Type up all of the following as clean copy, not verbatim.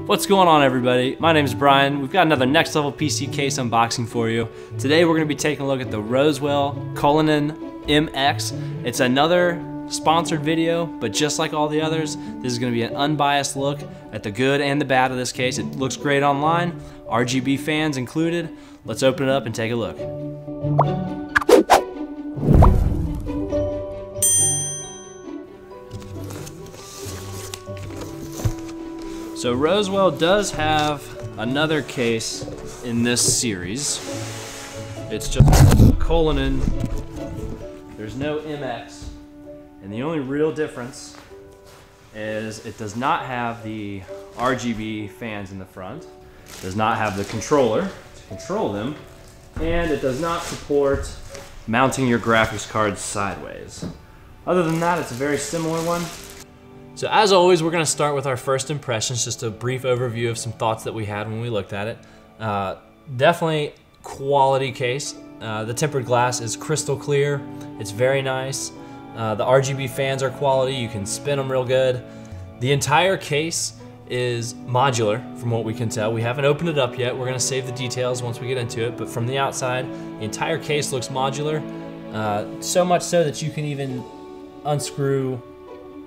What's going on, everybody? My name is Brian. We've got another next level PC case unboxing for you. Today we're going to be taking a look at the Rosewill Cullinan MX. It's another sponsored video, but just like all the others, this is going to be an unbiased look at the good and the bad of this case. It looks great online, RGB fans included. Let's open it up and take a look. So Rosewill does have another case in this series. It's just Cullinan. There's no MX. And the only real difference is it does not have the RGB fans in the front. It does not have the controller to control them. And it does not support mounting your graphics card sideways. Other than that, it's a very similar one. So as always, we're gonna start with our first impressions, just a brief overview of some thoughts that we had when we looked at it. Definitely quality case. The tempered glass is crystal clear. It's very nice. The RGB fans are quality. You can spin them real good. The entire case is modular from what we can tell. We haven't opened it up yet. We're gonna save the details once we get into it, but from the outside, the entire case looks modular. So much so that you can even unscrew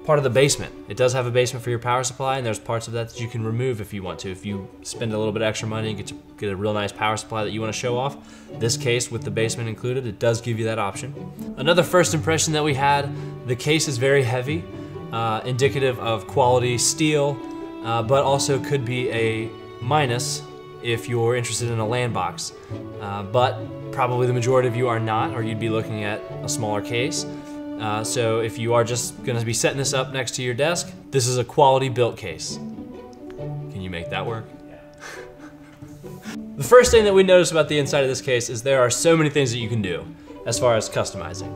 part of the basement. It does have a basement for your power supply, and there's parts of that that you can remove if you want to. If you spend a little bit extra money and get a real nice power supply that you want to show off, this case with the basement included, it does give you that option. Another first impression that we had, the case is very heavy, indicative of quality steel, but also could be a minus if you're interested in a LAN box. But probably the majority of you are not, or you'd be looking at a smaller case. So if you are just gonna be setting this up next to your desk, this is a quality built case. Can you make that work? Yeah. The first thing that we notice about the inside of this case is there are so many things that you can do as far as customizing.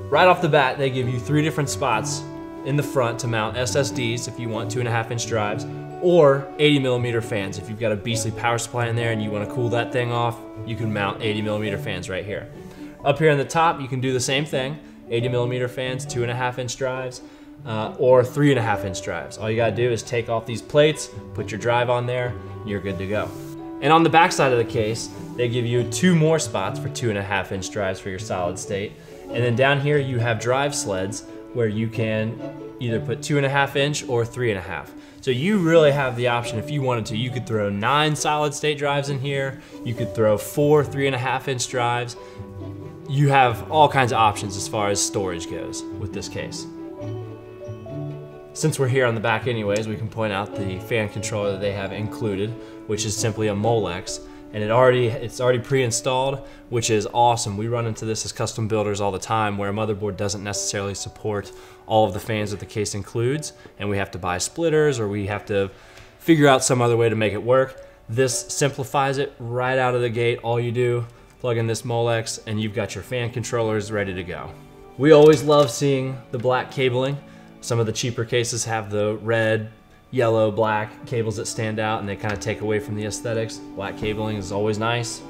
Right off the bat, they give you 3 different spots in the front to mount SSDs if you want 2.5-inch drives, or 80mm fans. If you've got a beastly power supply in there and you wanna cool that thing off, you can mount 80mm fans right here. Up here on the top, you can do the same thing, 80mm fans, 2.5-inch drives, or 3.5-inch drives. All you gotta do is take off these plates, put your drive on there, and you're good to go. And on the back side of the case, they give you 2 more spots for 2.5-inch drives for your solid state. And then down here, you have drive sleds where you can either put 2.5-inch or 3.5. So you really have the option if you wanted to. You could throw 9 solid state drives in here. You could throw 4 3.5-inch drives. You have all kinds of options as far as storage goes with this case. Since we're here on the back anyways, we can point out the fan controller that they have included, which is simply a Molex, and it's already pre-installed, which is awesome. We run into this as custom builders all the time, where a motherboard doesn't necessarily support all of the fans that the case includes, and we have to buy splitters, or we have to figure out some other way to make it work. This simplifies it right out of the gate. All you do, plug in this Molex, and you've got your fan controllers ready to go. We always love seeing the black cabling. Some of the cheaper cases have the red, yellow, black cables that stand out, and they kind of take away from the aesthetics. Black cabling is always nice.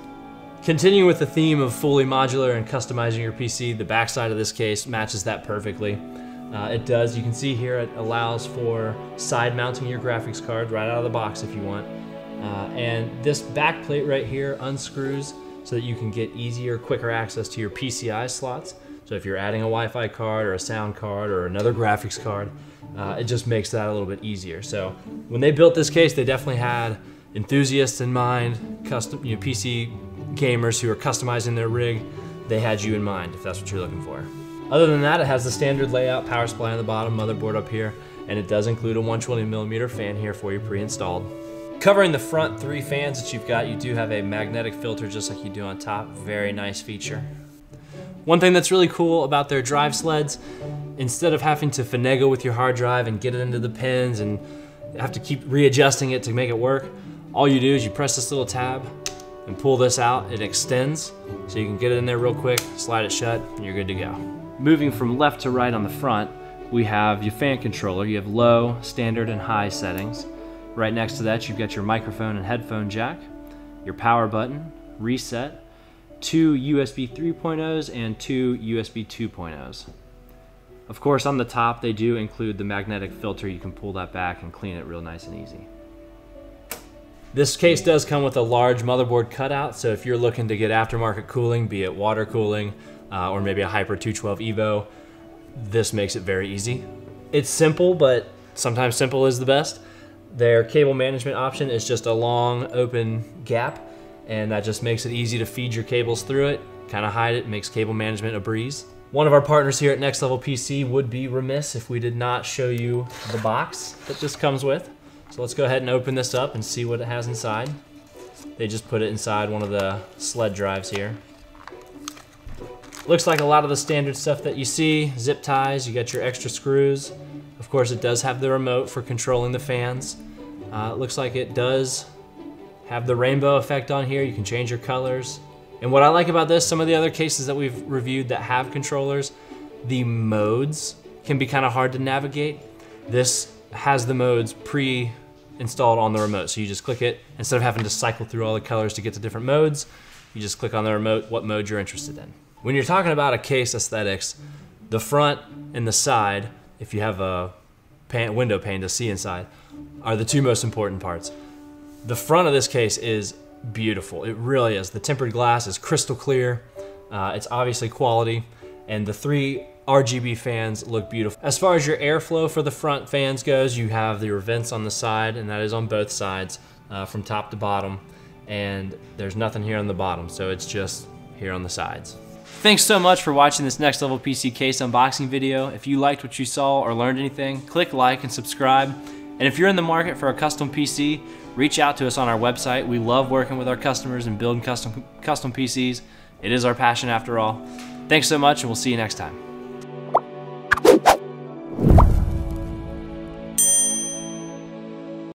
Continuing with the theme of fully modular and customizing your PC, the backside of this case matches that perfectly. It does. You can see here it allows for side mounting your graphics card right out of the box if you want. And this back plate right here unscrews so that you can get easier, quicker access to your PCI slots. So if you're adding a Wi-Fi card or a sound card or another graphics card, it just makes that a little bit easier. So when they built this case, they definitely had enthusiasts in mind, custom, PC gamers who are customizing their rig. They had you in mind if that's what you're looking for. Other than that, it has the standard layout, power supply on the bottom, motherboard up here, and it does include a 120mm fan here for you pre-installed. Covering the front 3 fans that you've got, you do have a magnetic filter just like you do on top. Very nice feature. One thing that's really cool about their drive sleds, instead of having to finagle with your hard drive and get it into the pins and have to keep readjusting it to make it work, all you do is you press this little tab and pull this out. It extends, so you can get it in there real quick, slide it shut, and you're good to go. Moving from left to right on the front, we have your fan controller. You have low, standard, and high settings. Right next to that, you've got your microphone and headphone jack, your power button, reset, 2 USB 3.0s and 2 USB 2.0s. Of course, on the top, they do include the magnetic filter. You can pull that back and clean it real nice and easy. This case does come with a large motherboard cutout, so if you're looking to get aftermarket cooling, be it water cooling or maybe a Hyper 212 Evo, this makes it very easy. It's simple, but sometimes simple is the best. Their cable management option is just a long open gap, and that just makes it easy to feed your cables through it, kind of hide it, makes cable management a breeze. One of our partners here at Next Level PC would be remiss if we did not show you the box that this comes with. So let's go ahead and open this up and see what it has inside. They just put it inside one of the Sled drives here. Looks like a lot of the standard stuff that you see, zip ties, you got your extra screws. Of course, it does have the remote for controlling the fans. It looks like it does have the rainbow effect on here. You can change your colors. And what I like about this, some of the other cases that we've reviewed that have controllers, the modes can be kind of hard to navigate. This has the modes pre-installed on the remote. So you just click it, instead of having to cycle through all the colors to get to different modes, you just click on the remote what mode you're interested in. When you're talking about a case aesthetics, the front and the side, if you have a window pane to see inside, are the two most important parts. The front of this case is beautiful. It really is. The tempered glass is crystal clear. It's obviously quality, and the 3 RGB fans look beautiful. As far as your airflow for the front fans goes, you have your vents on the side, and that is on both sides from top to bottom, and there's nothing here on the bottom, so it's just here on the sides. Thanks so much for watching this Next Level PC case unboxing video. If you liked what you saw or learned anything, click like and subscribe. And if you're in the market for a custom PC, reach out to us on our website. We love working with our customers and building custom PCs. It is our passion after all. Thanks so much, and we'll see you next time.